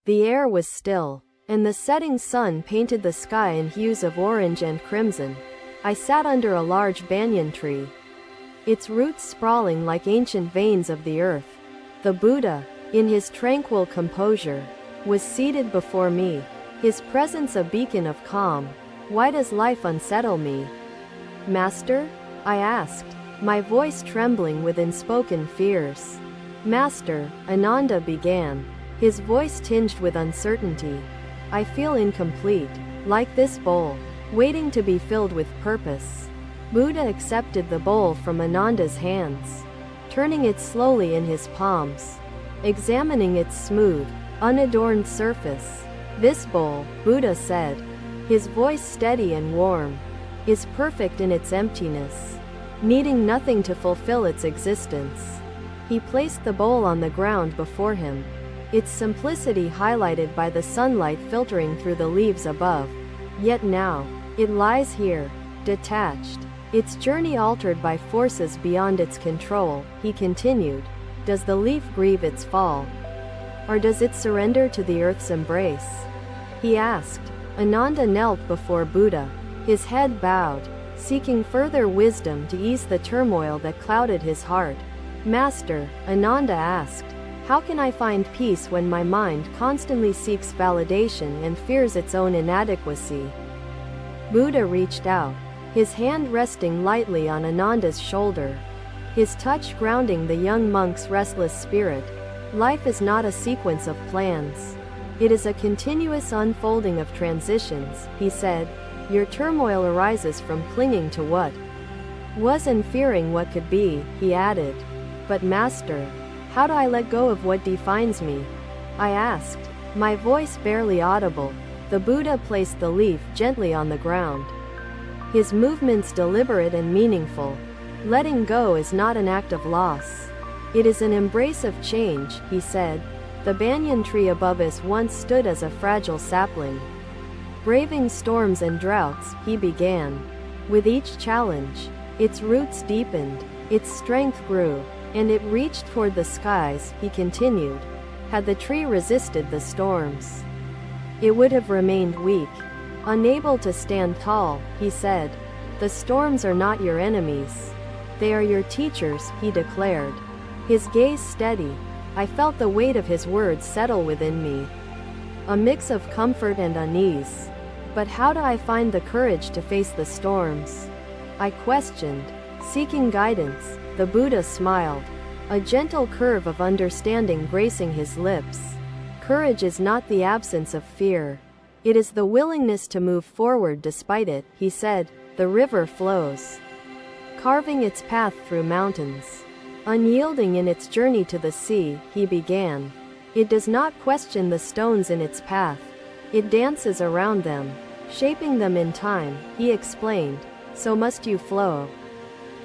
The air was still, and the setting sun painted the sky in hues of orange and crimson. I sat under a large banyan tree, its roots sprawling like ancient veins of the earth. The Buddha, in his tranquil composure, was seated before me, his presence a beacon of calm. Why does life unsettle me, Master? I asked, my voice trembling with unspoken fears. Master, Ananda began, his voice tinged with uncertainty. I feel incomplete, like this bowl, waiting to be filled with purpose. Buddha accepted the bowl from Ananda's hands, turning it slowly in his palms, examining its smooth, unadorned surface. This bowl, Buddha said, his voice steady and warm, is perfect in its emptiness, needing nothing to fulfill its existence. He placed the bowl on the ground before him, its simplicity highlighted by the sunlight filtering through the leaves above. Yet now, it lies here, detached, its journey altered by forces beyond its control. He continued, does the leaf grieve its fall, or does it surrender to the earth's embrace? He asked. Ananda knelt before Buddha, his head bowed, seeking further wisdom to ease the turmoil that clouded his heart. Master, Ananda asked, how can I find peace when my mind constantly seeks validation and fears its own inadequacy? Buddha reached out, his hand resting lightly on Ananda's shoulder, his touch grounding the young monk's restless spirit. Life is not a sequence of plans. It is a continuous unfolding of transitions, he said. Your turmoil arises from clinging to what was and fearing what could be, he added. But Master, how do I let go of what defines me? I asked, my voice barely audible. The Buddha placed the leaf gently on the ground, his movements deliberate and meaningful. Letting go is not an act of loss. It is an embrace of change, he said. The banyan tree above us once stood as a fragile sapling, braving storms and droughts. He began. With each challenge, its roots deepened, its strength grew, and it reached toward the skies. He continued. Had the tree resisted the storms, it would have remained weak, unable to stand tall, he said. The storms are not your enemies. They are your teachers, he declared, his gaze steady. I felt the weight of his words settle within me, a mix of comfort and unease. But how do I find the courage to face the storms? I questioned, seeking guidance. The Buddha smiled, a gentle curve of understanding gracing his lips. Courage is not the absence of fear. It is the willingness to move forward despite it, he said. The river flows, carving its path through mountains. Unyielding in its journey to the sea, he began. It does not question the stones in its path. It dances around them, shaping them in time, he explained. So must you flow.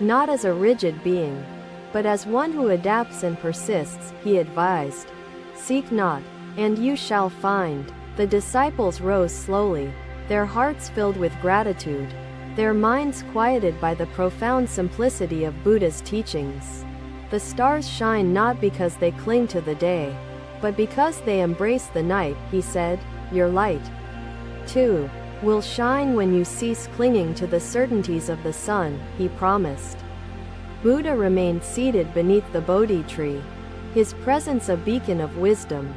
Not as a rigid being, but as one who adapts and persists, he advised. Seek not, and you shall find. The disciples rose slowly, their hearts filled with gratitude, their minds quieted by the profound simplicity of Buddha's teachings. The stars shine not because they cling to the day, but because they embrace the night, he said. Your light, too, will shine when you cease clinging to the certainties of the sun, he promised. Buddha remained seated beneath the Bodhi tree, his presence a beacon of wisdom,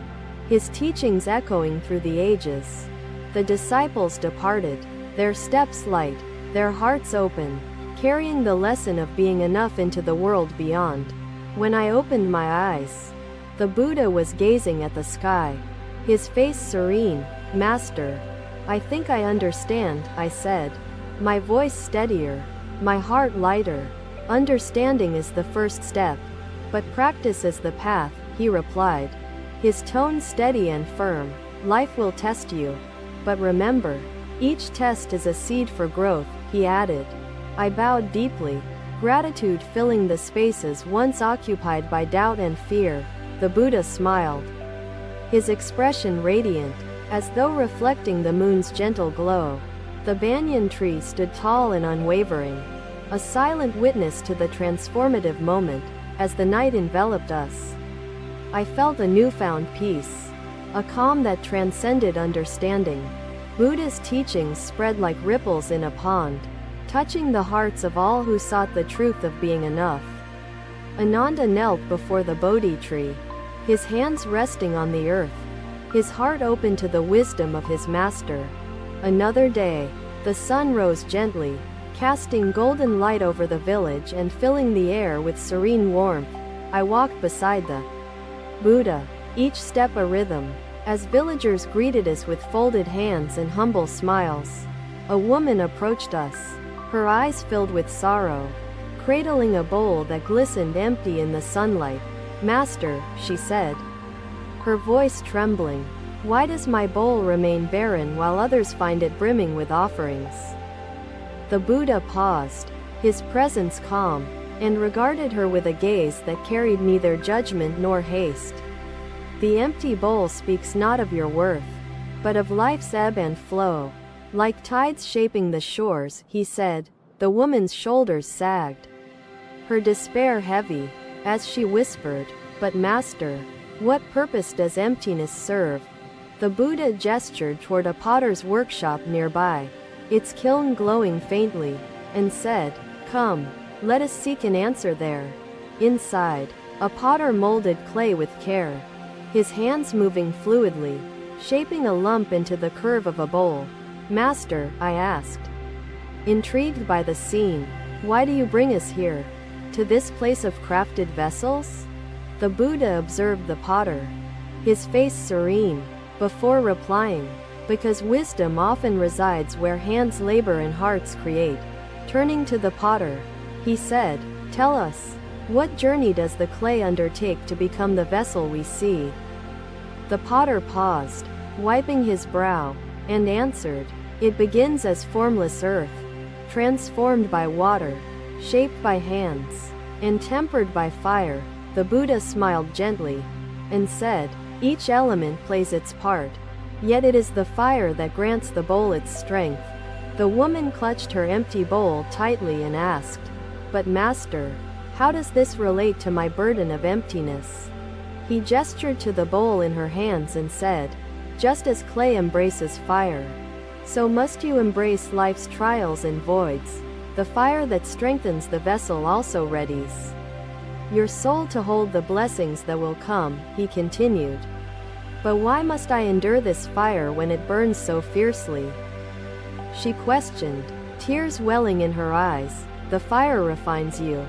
his teachings echoing through the ages. The disciples departed, their steps light, their hearts open, carrying the lesson of being enough into the world beyond. When I opened my eyes, the Buddha was gazing at the sky, his face serene. Master, I think I understand, I said, my voice steadier, my heart lighter. Understanding is the first step, but practice is the path, he replied, his tone steady and firm. Life will test you, but remember, each test is a seed for growth, he added. I bowed deeply, gratitude filling the spaces once occupied by doubt and fear. The Buddha smiled, his expression radiant, as though reflecting the moon's gentle glow. The banyan tree stood tall and unwavering, a silent witness to the transformative moment. As the night enveloped us, I felt a newfound peace, a calm that transcended understanding. Buddha's teachings spread like ripples in a pond, touching the hearts of all who sought the truth of being enough. Ananda knelt before the Bodhi tree, his hands resting on the earth, his heart open to the wisdom of his master. Another day, the sun rose gently, casting golden light over the village and filling the air with serene warmth. I walked beside the Buddha, each step a rhythm, as villagers greeted us with folded hands and humble smiles. A woman approached us, her eyes filled with sorrow, cradling a bowl that glistened empty in the sunlight. "Master," she said, her voice trembling, "why does my bowl remain barren while others find it brimming with offerings?" The Buddha paused, his presence calm, and regarded her with a gaze that carried neither judgment nor haste. "The empty bowl speaks not of your worth, but of life's ebb and flow, like tides shaping the shores," he said. The woman's shoulders sagged, her despair heavy, as she whispered, "But Master, what purpose does emptiness serve?" The Buddha gestured toward a potter's workshop nearby, its kiln glowing faintly, and said, "Come, let us seek an answer there." Inside, a potter molded clay with care, his hands moving fluidly, shaping a lump into the curve of a bowl. "Master," I asked, intrigued by the scene, "why do you bring us here? To this place of crafted vessels?" The Buddha observed the potter, his face serene, before replying, "Because wisdom often resides where hands labor and hearts create." Turning to the potter, he said, "Tell us, what journey does the clay undertake to become the vessel we see?" The potter paused, wiping his brow, and answered, "It begins as formless earth, transformed by water, shaped by hands, and tempered by fire." The Buddha smiled gently, and said, "Each element plays its part, yet it is the fire that grants the bowl its strength." The woman clutched her empty bowl tightly and asked, "But Master, how does this relate to my burden of emptiness?" He gestured to the bowl in her hands and said, "Just as clay embraces fire, so must you embrace life's trials and voids. The fire that strengthens the vessel also readies your soul to hold the blessings that will come," he continued. "But why must I endure this fire when it burns so fiercely?" She questioned, tears welling in her eyes. "The fire refines you,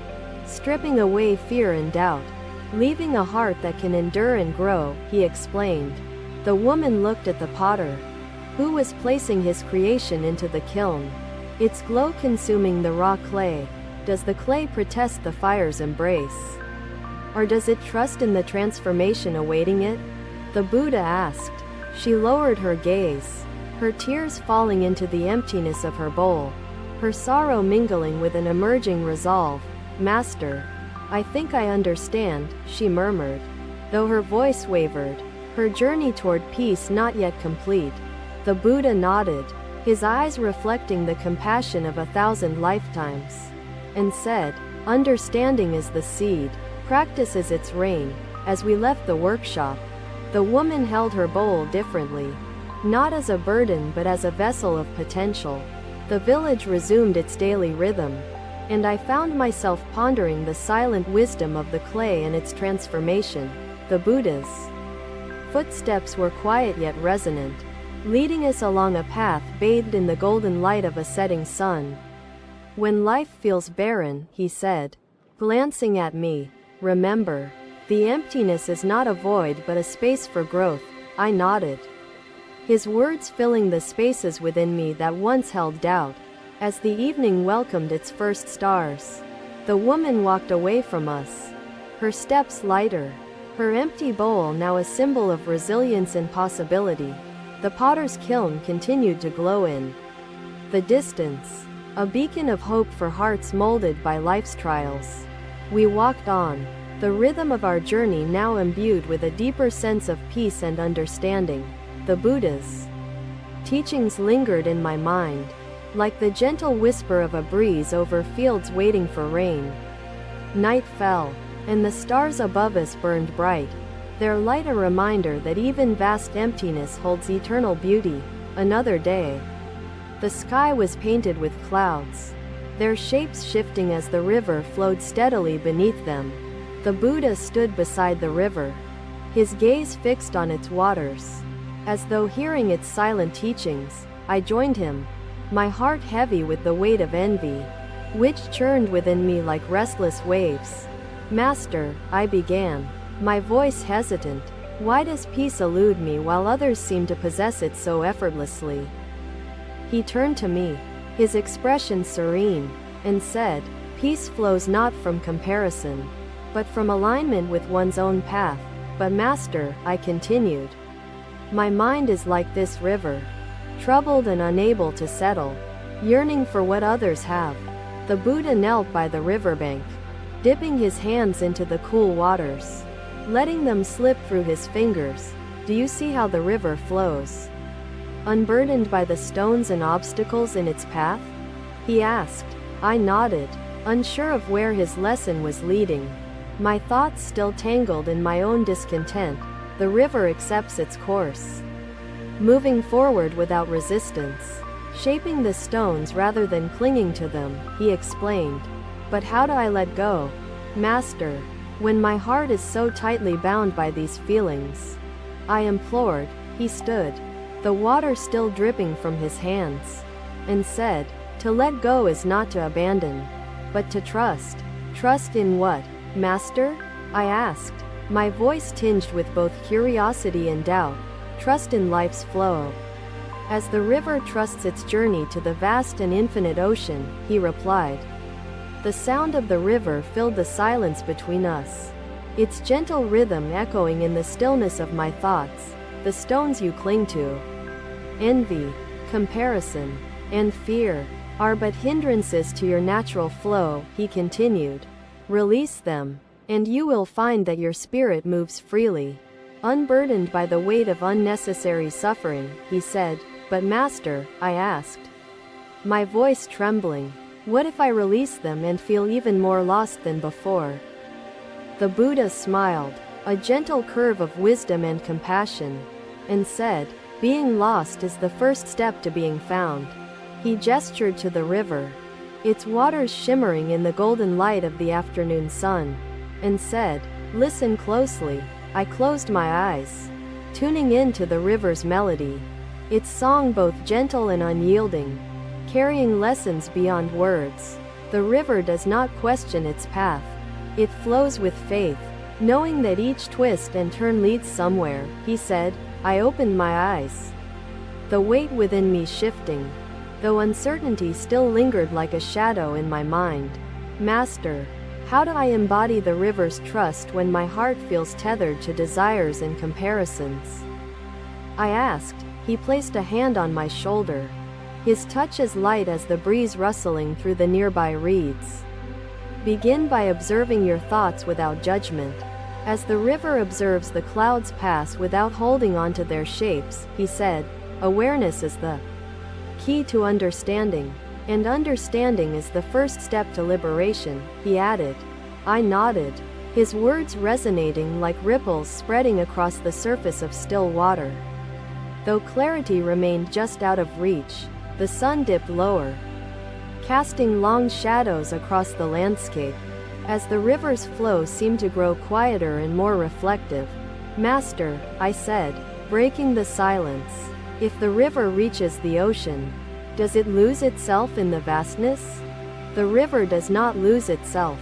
stripping away fear and doubt, leaving a heart that can endure and grow," he explained. The woman looked at the potter, who was placing his creation into the kiln, its glow consuming the raw clay. Does the clay protest the fire's embrace? Or does it trust in the transformation awaiting it? The Buddha asked. She lowered her gaze, her tears falling into the emptiness of her bowl, her sorrow mingling with an emerging resolve. "Master, I think I understand," she murmured, though her voice wavered, her journey toward peace not yet complete. The Buddha nodded, his eyes reflecting the compassion of 1,000 lifetimes, and said, "Understanding is the seed, practice is its rain." As we left the workshop, the woman held her bowl differently, not as a burden but as a vessel of potential. The village resumed its daily rhythm, and I found myself pondering the silent wisdom of the clay and its transformation. The Buddha's footsteps were quiet yet resonant, leading us along a path bathed in the golden light of a setting sun. "When life feels barren," he said, glancing at me, "remember, the emptiness is not a void but a space for growth." I nodded, his words filling the spaces within me that once held doubt. As the evening welcomed its first stars, the woman walked away from us, her steps lighter, her empty bowl now a symbol of resilience and possibility. The potter's kiln continued to glow in the distance, a beacon of hope for hearts molded by life's trials. We walked on, the rhythm of our journey now imbued with a deeper sense of peace and understanding. The Buddha's teachings lingered in my mind, like the gentle whisper of a breeze over fields waiting for rain. Night fell, and the stars above us burned bright, their light a reminder that even vast emptiness holds eternal beauty. Another day. The sky was painted with clouds, their shapes shifting as the river flowed steadily beneath them. The Buddha stood beside the river, his gaze fixed on its waters. As though hearing its silent teachings, I joined him, my heart heavy with the weight of envy, which churned within me like restless waves. Master, I began, my voice hesitant, why does peace elude me while others seem to possess it so effortlessly? He turned to me, his expression serene, and said, peace flows not from comparison, but from alignment with one's own path. But Master, I continued, my mind is like this river, troubled and unable to settle, yearning for what others have. The Buddha knelt by the riverbank, dipping his hands into the cool waters, letting them slip through his fingers. Do you see how the river flows, unburdened by the stones and obstacles in its path? He asked. I nodded, unsure of where his lesson was leading. My thoughts still tangled in my own discontent. The river accepts its course, moving forward without resistance, shaping the stones rather than clinging to them, he explained. But how do I let go, Master, when my heart is so tightly bound by these feelings? I implored. He stood, the water still dripping from his hands, and said, to let go is not to abandon, but to trust. Trust in what, Master? I asked, my voice tinged with both curiosity and doubt. Trust in life's flow, as the river trusts its journey to the vast and infinite ocean, he replied. The sound of the river filled the silence between us, its gentle rhythm echoing in the stillness of my thoughts. The stones you cling to, envy, comparison, and fear, are but hindrances to your natural flow, he continued. Release them, and you will find that your spirit moves freely, unburdened by the weight of unnecessary suffering, he said. But Master, I asked, my voice trembling, what if I release them and feel even more lost than before? The Buddha smiled, a gentle curve of wisdom and compassion, and said, being lost is the first step to being found. He gestured to the river, its waters shimmering in the golden light of the afternoon sun, and said, listen closely. I closed my eyes, tuning in to the river's melody, its song both gentle and unyielding, carrying lessons beyond words. The river does not question its path. It flows with faith, knowing that each twist and turn leads somewhere, he said. I opened my eyes, the weight within me shifting, though uncertainty still lingered like a shadow in my mind. Master, how do I embody the river's trust when my heart feels tethered to desires and comparisons? I asked. He placed a hand on my shoulder, his touch as light as the breeze rustling through the nearby reeds. Begin by observing your thoughts without judgment, as the river observes the clouds pass without holding on to their shapes, he said. Awareness is the key to understanding, and understanding is the first step to liberation, he added. I nodded, his words resonating like ripples spreading across the surface of still water. Though clarity remained just out of reach, the sun dipped lower, casting long shadows across the landscape, as the river's flow seemed to grow quieter and more reflective. Master, I said, breaking the silence, if the river reaches the ocean, does it lose itself in the vastness? The river does not lose itself.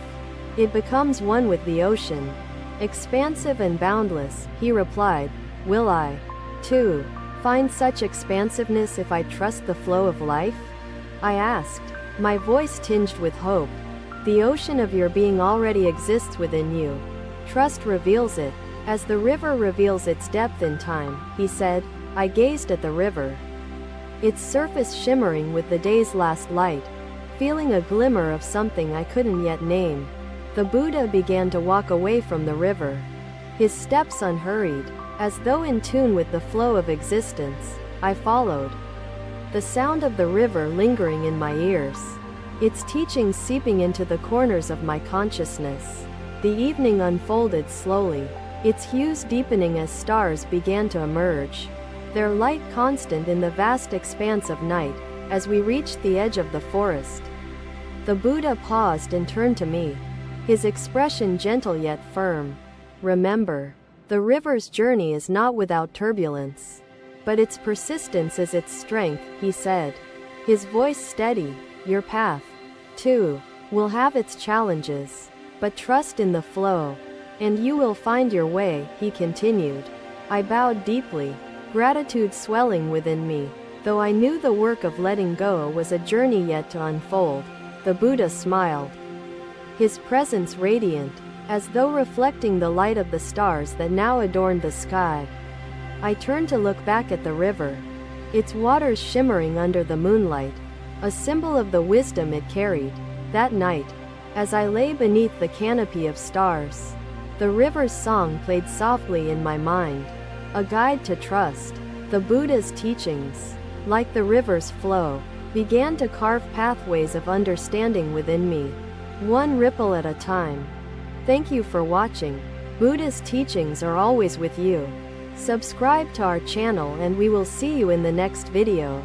It becomes one with the ocean, expansive and boundless, he replied. Will I, too, find such expansiveness if I trust the flow of life? I asked, my voice tinged with hope. The ocean of your being already exists within you. Trust reveals it, as the river reveals its depth in time, he said. I gazed at the river, its surface shimmering with the day's last light, feeling a glimmer of something I couldn't yet name. The Buddha began to walk away from the river, his steps unhurried, as though in tune with the flow of existence. I followed, the sound of the river lingering in my ears, its teachings seeping into the corners of my consciousness. The evening unfolded slowly, its hues deepening as stars began to emerge, their light constant in the vast expanse of night. As we reached the edge of the forest, the Buddha paused and turned to me, his expression gentle yet firm. "Remember, the river's journey is not without turbulence, but its persistence is its strength," he said, his voice steady. "Your path, too, will have its challenges, but trust in the flow, and you will find your way," he continued. I bowed deeply, gratitude swelling within me. Though I knew the work of letting go was a journey yet to unfold, the Buddha smiled, his presence radiant, as though reflecting the light of the stars that now adorned the sky. I turned to look back at the river, its waters shimmering under the moonlight, a symbol of the wisdom it carried. That night, as I lay beneath the canopy of stars, the river's song played softly in my mind, a guide to trust. The Buddha's teachings, like the river's flow, began to carve pathways of understanding within me, one ripple at a time. Thank you for watching. Buddha's teachings are always with you. Subscribe to our channel and we will see you in the next video.